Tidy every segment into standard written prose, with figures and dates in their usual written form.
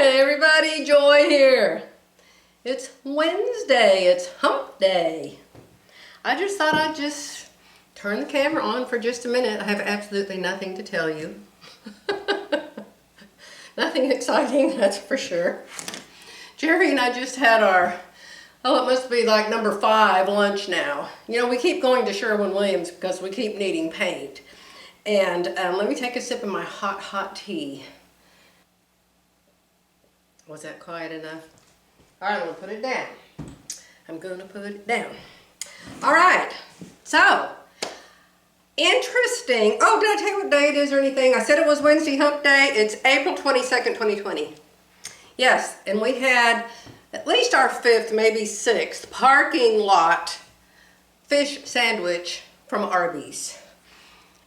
Hey everybody, Joy here. It's Wednesday, it's hump day. I just thought I'd just turn the camera on for just a minute. I have absolutely nothing to tell you. Nothing exciting, that's for sure. Jerry and I just had our, it must be like number 5 lunch now. You know, we keep going to Sherwin-Williams because we keep needing paint. And let me take a sip of my hot tea. Was that quiet enough? All right, I'm gonna put it down. I'm gonna put it down. All right, so, interesting. Oh, did I tell you what day it is or anything? I said it was Wednesday hump day. It's April 22nd, 2020. Yes, and we had at least our 5th, maybe 6th parking lot fish sandwich from Arby's.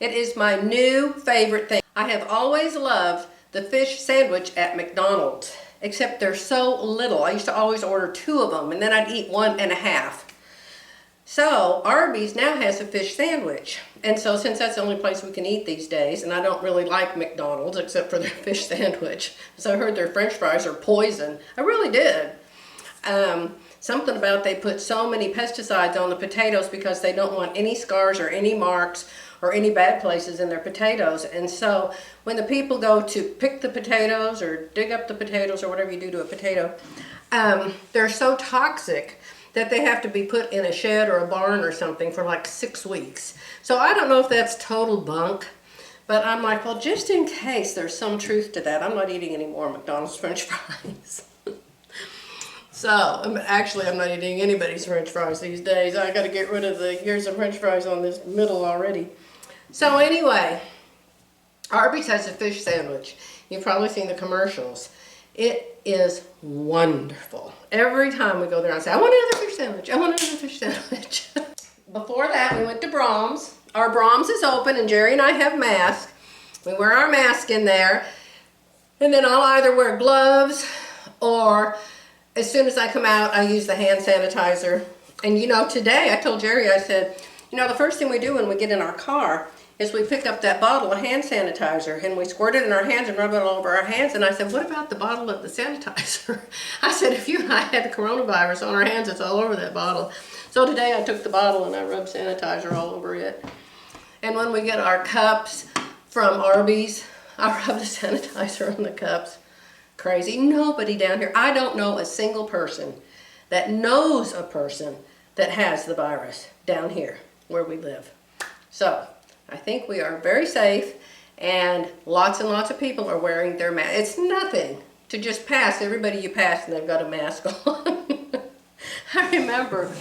It is my new favorite thing. I have always loved the fish sandwich at McDonald's, except they're so little. I used to always order 2 of them, and then I'd eat 1.5. So Arby's now has a fish sandwich. And so since that's the only place we can eat these days, and I don't really like McDonald's except for their fish sandwich, so I heard their French fries are poison. I really did. Something about they put so many pesticides on the potatoes because they don't want any scars or any marks or any bad places in their potatoes. And so when the people go to pick the potatoes or dig up the potatoes or whatever you do to a potato, they're so toxic that they have to be put in a shed or a barn or something for like 6 weeks. So I don't know if that's total bunk, but I'm like, well, just in case there's some truth to that, I'm not eating any more McDonald's French fries. So, actually, I'm not eating anybody's French fries these days. I got to get rid of the years of French fries on this middle already. So anyway, Arby's has a fish sandwich. You've probably seen the commercials. It is wonderful. Every time we go there, I say, I want another fish sandwich. I want another fish sandwich. Before that, we went to Brahms. Our Brahms is open, and Jerry and I have masks. We wear our mask in there, and then I'll either wear gloves or as soon as I come out, I use the hand sanitizer. And you know, today I told Jerry, I said, you know, the first thing we do when we get in our car is we pick up that bottle of hand sanitizer and we squirt it in our hands and rub it all over our hands. And I said, what about the bottle of the sanitizer? I said, if you and I had the coronavirus on our hands, it's all over that bottle. So today I took the bottle and I rubbed sanitizer all over it. And when we get our cups from Arby's, I rub the sanitizer on the cups. Crazy. Nobody down here. I don't know a single person that knows a person that has the virus down here where we live. So I think we are very safe, and lots of people are wearing their mask. It's nothing to just pass everybody you pass and they've got a mask on. I remember,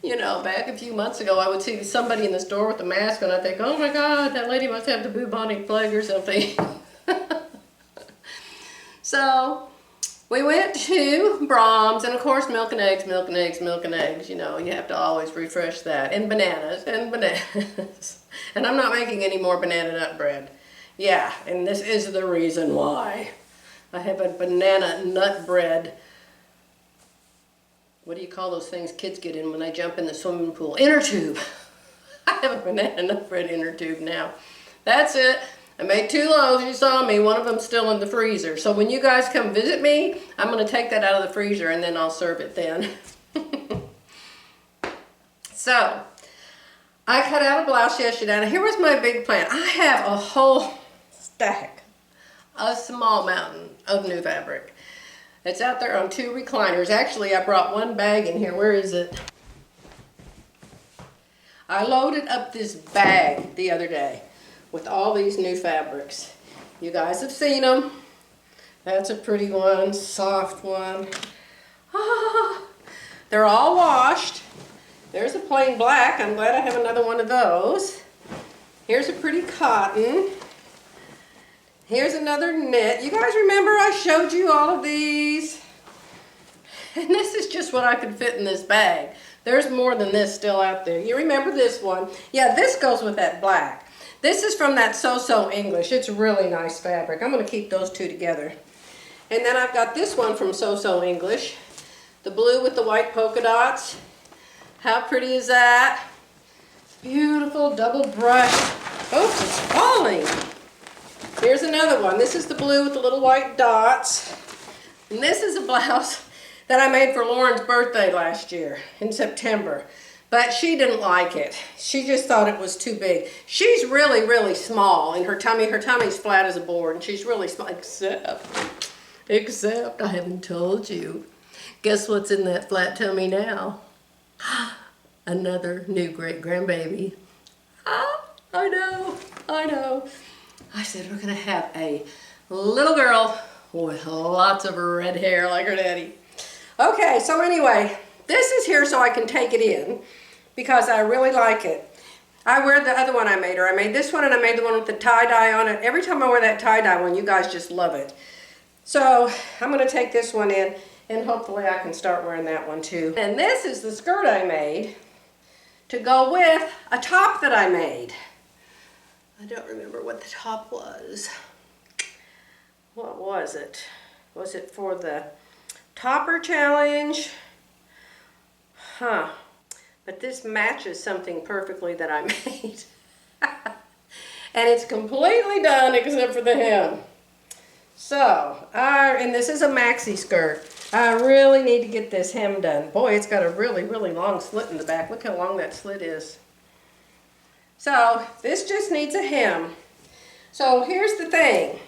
you know, back a few months ago, I would see somebody in the store with a mask and I'd think, oh my God, that lady must have the bubonic plague or something. So we went to Brahms, and of course milk and eggs, milk and eggs, milk and eggs. You know, you have to always refresh that. And bananas, and bananas. And I'm not making any more banana nut bread. Yeah, and this is the reason why. I have a banana nut bread. What do you call those things kids get in when they jump in the swimming pool? Inner tube. I have a banana nut bread inner tube now. That's it. I made 2 loaves, you saw me, one of them's still in the freezer. So when you guys come visit me, I'm going to take that out of the freezer and then I'll serve it then. So, I cut out a blouse yesterday, and here was my big plan. I have a whole stack, a small mountain of new fabric. It's out there on 2 recliners. Actually, I brought 1 bag in here. Where is it? I loaded up this bag the other day with all these new fabrics. You guys have seen them. That's a pretty one, soft one. Ah, they're all washed. There's a plain black. I'm glad I have another one of those. Here's a pretty cotton. Here's another knit. You guys remember I showed you all of these? And this is just what I could fit in this bag. There's more than this still out there. You remember this one? Yeah, this goes with that black. This is from that So English. It's really nice fabric. I'm going to keep those 2 together. And then I've got this one from So English. The blue with the white polka dots. How pretty is that? Beautiful double brush. Oops, it's falling. Here's another one. This is the blue with the little white dots. And this is a blouse that I made for Lauren's birthday last year in September. But she didn't like it. She just thought it was too big. She's really, really small in her tummy. Her tummy's flat as a board, and she's really small, except I haven't told you. Guess what's in that flat tummy now? Another new great-grandbaby. I know. I said we're gonna have a little girl with lots of red hair like her daddy. Okay, so anyway, this is here so I can take it in because I really like it. I wear the other one I made her. I made this one and I made the one with the tie-dye on it. Every time I wear that tie-dye one, you guys just love it. So I'm gonna take this one in and hopefully I can start wearing that one too. And this is the skirt I made to go with a top that I made. I don't remember what the top was. What was it? Was it for the topper challenge? Huh. But this matches something perfectly that I made. And it's completely done except for the hem. So, and this is a maxi skirt. I really need to get this hem done. Boy, it's got a really, really long slit in the back. Look how long that slit is. So, this just needs a hem. So, here's the thing.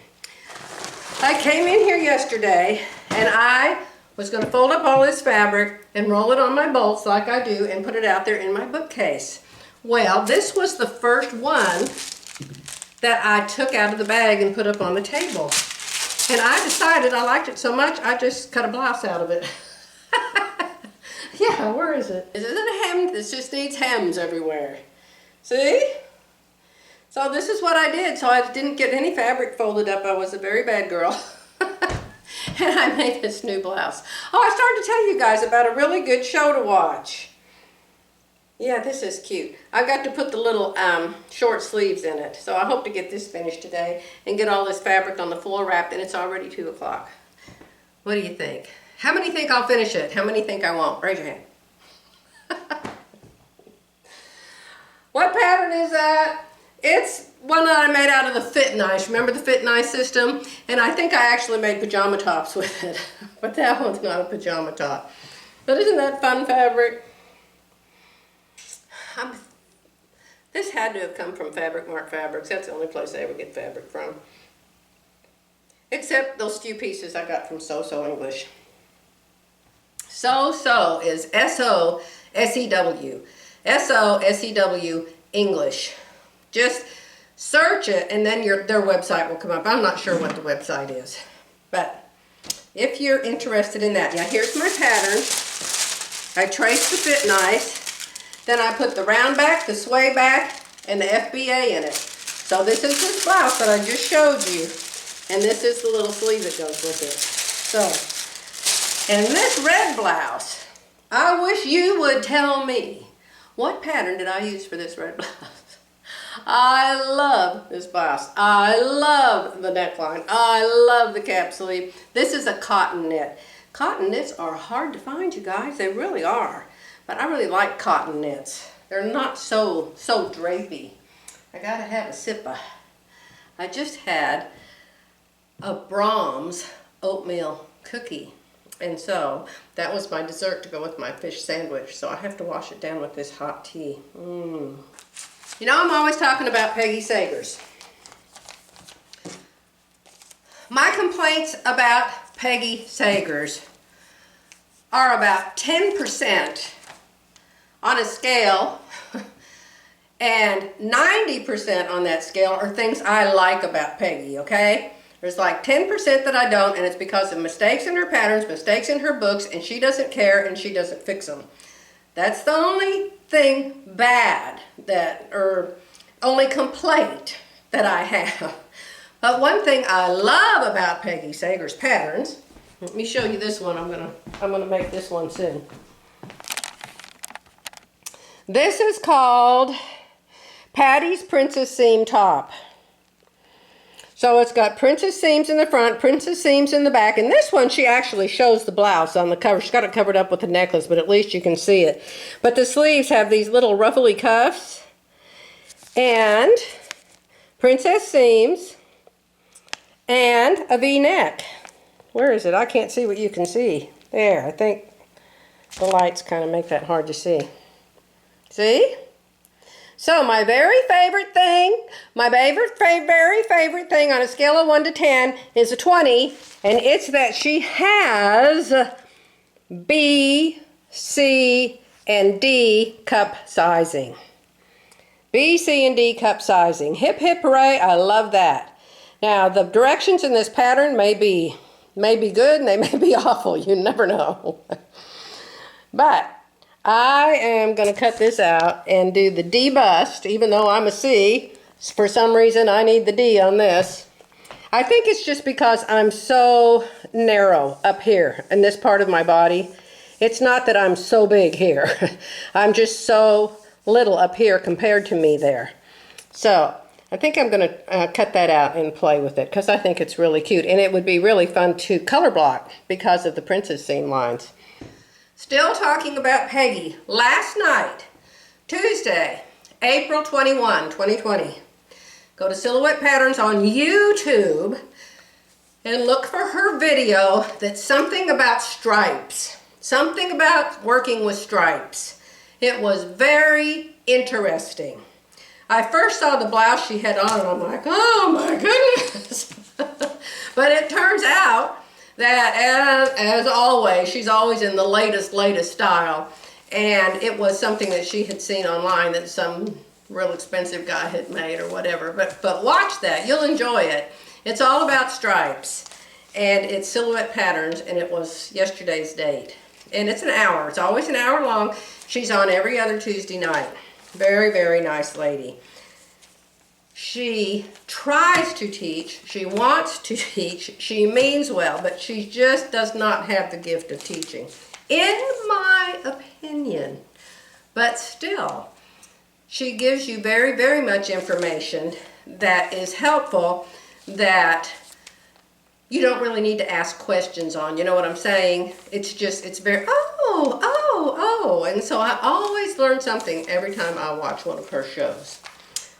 I came in here yesterday and I was going to fold up all this fabric and roll it on my bolts like I do and put it out there in my bookcase. Well, this was the first one that I took out of the bag and put up on the table. And I decided I liked it so much, I just cut a blouse out of it. Yeah, where is it? This isn't a hem, this just needs hems everywhere. See? So this is what I did. So I didn't get any fabric folded up. I was a very bad girl. And I made this new blouse. Oh, I started to tell you guys about a really good show to watch. Yeah, this is cute. I got to put the little short sleeves in it. So I hope to get this finished today and get all this fabric on the floor wrapped, and it's already 2 o'clock. What do you think? How many think I'll finish it? How many think I won't? Raise your hand. What pattern is that? It's one that I made out of the Fit Nice. Remember the Fit Nice system? And I think I actually made pajama tops with it. But that one's not a pajama top. But isn't that fun fabric? This had to have come from Fabric Mart Fabrics. That's the only place I ever get fabric from. Except those few pieces I got from So English. So is S-O-S-E-W. S-O-S-E-W English. Just search it and then their website will come up. I'm not sure what the website is. But if you're interested in that. Now here's my pattern. I traced the Fit Nice. Then I put the round back, the sway back, and the FBA in it. So this is this blouse that I just showed you. And this is the little sleeve that goes with it. So, and this red blouse, I wish you would tell me, what pattern did I use for this red blouse? I love this blouse. I love the neckline. I love the cap sleeve. This is a cotton knit. Cotton knits are hard to find, you guys. They really are. But I really like cotton knits. They're not so drapey. I gotta have a sippa. I just had a Brahms oatmeal cookie. And so that was my dessert to go with my fish sandwich. So I have to wash it down with this hot tea. You know, I'm always talking about Peggy Sagers. My complaints about Peggy Sagers are about 10% on a scale, and 90% on that scale are things I like about Peggy, okay? There's like 10% that I don't, and it's because of mistakes in her patterns, mistakes in her books, and she doesn't care and she doesn't fix them. That's the only thing bad or only complaint that I have. But one thing I love about Peggy Sagers' patterns, let me show you this one. I'm gonna make this one soon. This is called Patty's Princess Seam Top. So it's got princess seams in the front, princess seams in the back, and this one she actually shows the blouse on the cover. She's got it covered up with a necklace, but at least you can see it. But the sleeves have these little ruffly cuffs and princess seams. and a V-neck. Where is it? I can't see what you can see. There, I think the lights kind of make that hard to see. See? So my very favorite thing, very favorite thing on a scale of 1 to 10 is a 20, and it's that she has B, C, and D cup sizing. B, C, and D cup sizing. Hip, hip, hooray, I love that. Now, the directions in this pattern may be good and they may be awful. You never know. But I am going to cut this out and do the D bust, even though I'm a C. For some reason, I need the D on this. I think it's just because I'm so narrow up here in this part of my body. It's not that I'm so big here. I'm just so little up here compared to me there. So I think I'm going to cut that out and play with it because I think it's really cute. And it would be really fun to color block because of the princess seam lines. Still talking about Peggy. Last night, Tuesday, April 21, 2020. Go to Silhouette Patterns on YouTube and look for her video that's something about stripes. Something about working with stripes. It was very interesting. I first saw the blouse she had on and I'm like, oh my goodness. But it turns out that as always, she's always in the latest style. And it was something that she had seen online that some real expensive guy had made or whatever. But watch that, you'll enjoy it. It's all about stripes. And it's Silhouette Patterns, and it was yesterday's date. And it's an hour, it's always an hour long. She's on every other Tuesday night. Very, very nice lady. She tries to teach, she wants to teach, she means well, but she just does not have the gift of teaching, in my opinion. But still, she gives you very, very much information that is helpful, that you don't really need to ask questions on. You know what I'm saying? It's just, it's very, oh. And so I always learn something every time I watch one of her shows.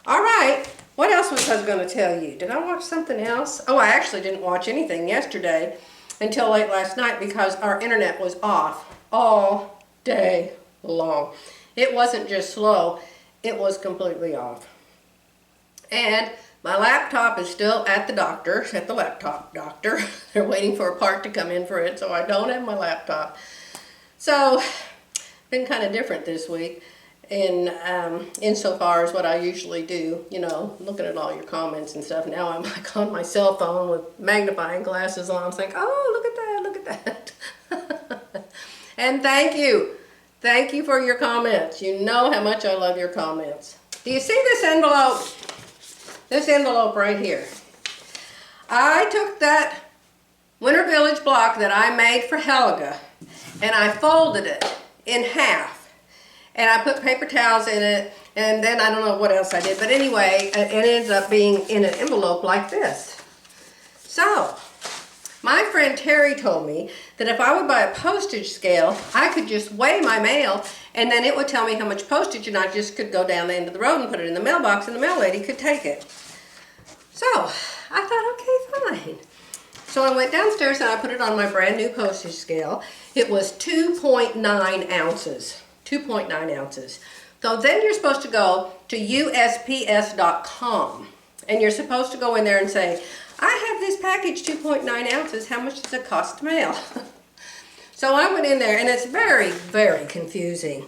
All right, what else was I going to tell you? Did I watch something else? Oh, I actually didn't watch anything yesterday until late last night because our internet was off all day long. It wasn't just slow, it was completely off. And my laptop is still at the doctor's, at the laptop doctor. They're waiting for a part to come in for it, so I don't have my laptop. So, been kind of different this week insofar as what I usually do, you know, looking at all your comments and stuff. Now I'm like on my cell phone with magnifying glasses on. I'm saying, oh, look at that. And thank you. Thank you for your comments. You know how much I love your comments. Do you see this envelope? This envelope right here. I took that Winter Village block that I made for Helga and I folded it in half. And I put paper towels in it, and then I don't know what else I did. But anyway, it ended up being in an envelope like this. So, my friend Terry told me that if I would buy a postage scale, I could just weigh my mail, and then it would tell me how much postage, and I just could go down the end of the road and put it in the mailbox, and the mail lady could take it. So, I thought, okay, fine. So I went downstairs and I put it on my brand new postage scale. It was 2.9 ounces. 2.9 ounces. So then you're supposed to go to USPS.com and you're supposed to go in there and say, I have this package 2.9 ounces, how much does it cost to mail? So I went in there and it's very, very confusing.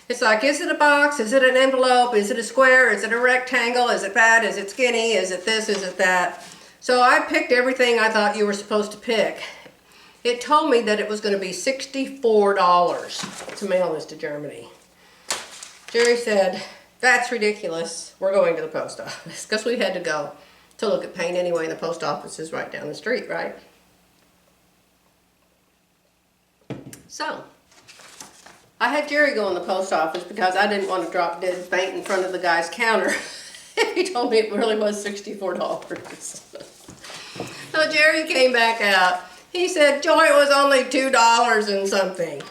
It's like, is it a box? Is it an envelope? Is it a square? Is it a rectangle? Is it fat? Is it skinny? Is it this? Is it that? So I picked everything I thought you were supposed to pick. It told me that it was going to be $64 to mail this to Germany. Jerry said, that's ridiculous. We're going to the post office. Because we had to go to look at paint anyway, and the post office is right down the street, right? So, I had Jerry go in the post office because I didn't want to drop dead faint in front of the guy's counter. He told me it really was $64. So Jerry came back out. He said, Joy, it was only $2 and something.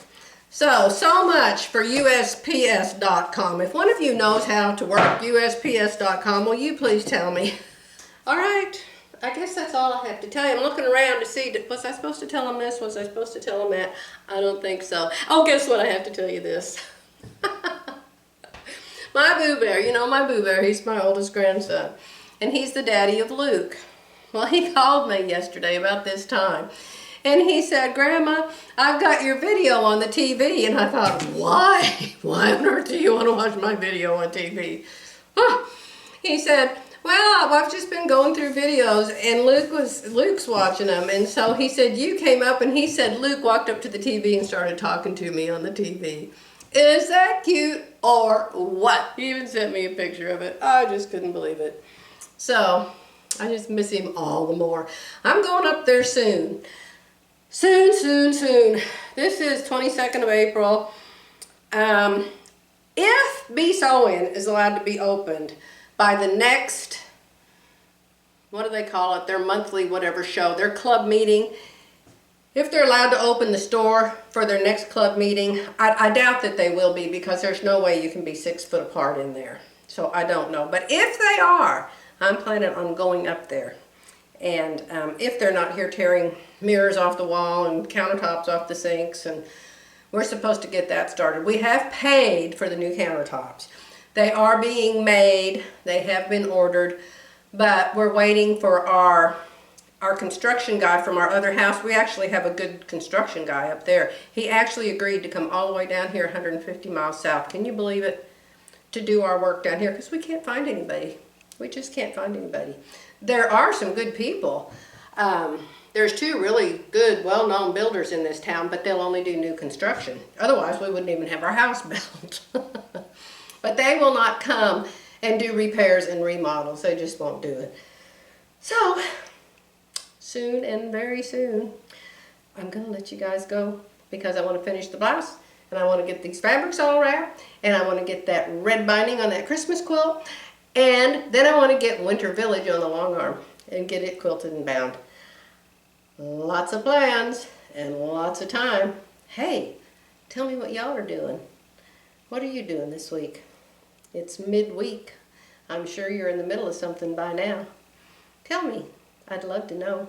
So much for USPS.com. If one of you knows how to work USPS.com, will you please tell me? All right, I guess that's all I have to tell you. I'm looking around to see, was I supposed to tell him this? Was I supposed to tell him that? I don't think so. Oh, guess what? I have to tell you this. My Boo Bear, you know my Boo Bear, he's my oldest grandson. And he's the daddy of Luke. Well, he called me yesterday about this time. And he said, Grandma, I've got your video on the TV. And I thought, why? Why on earth do you want to watch my video on TV? Huh. He said, well, I've just been going through videos and Luke's watching them. And so he said, you came up and he said, Luke walked up to the TV and started talking to me on the TV. Is that cute or what? He even sent me a picture of it. I just couldn't believe it. So I just miss him all the more. I'm going up there soon. Soon, soon, soon. This is 22nd of April. If Be Sewing is allowed to be opened by the next, what do they call it, their monthly whatever show, their club meeting, if they're allowed to open the store for their next club meeting, I doubt that they will be because there's no way you can be 6 foot apart in there. So I don't know. But if they are, I'm planning on going up there. And if they're not here tearing mirrors off the wall and countertops off the sinks, and we're supposed to get that started. We have paid for the new countertops. They are being made, they have been ordered, but we're waiting for our construction guy from our other house. We actually have a good construction guy up there. He actually agreed to come all the way down here 150 miles south. Can you believe it? To do our work down here because we can't find anybody. We just can't find anybody. There are some good people. There's 2 really good, well-known builders in this town, but they'll only do new construction. Otherwise, we wouldn't even have our house built. But they will not come and do repairs and remodels. They just won't do it. So, soon and very soon, I'm going to let you guys go because I want to finish the blouse and I want to get these fabrics all wrapped and I want to get that red binding on that Christmas quilt and then I want to get Winter Village on the long arm and get it quilted and bound. Lots of plans and lots of time. Hey, tell me what y'all are doing. What are you doing this week? It's midweek. I'm sure you're in the middle of something by now. Tell me. I'd love to know.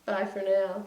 Bye for now.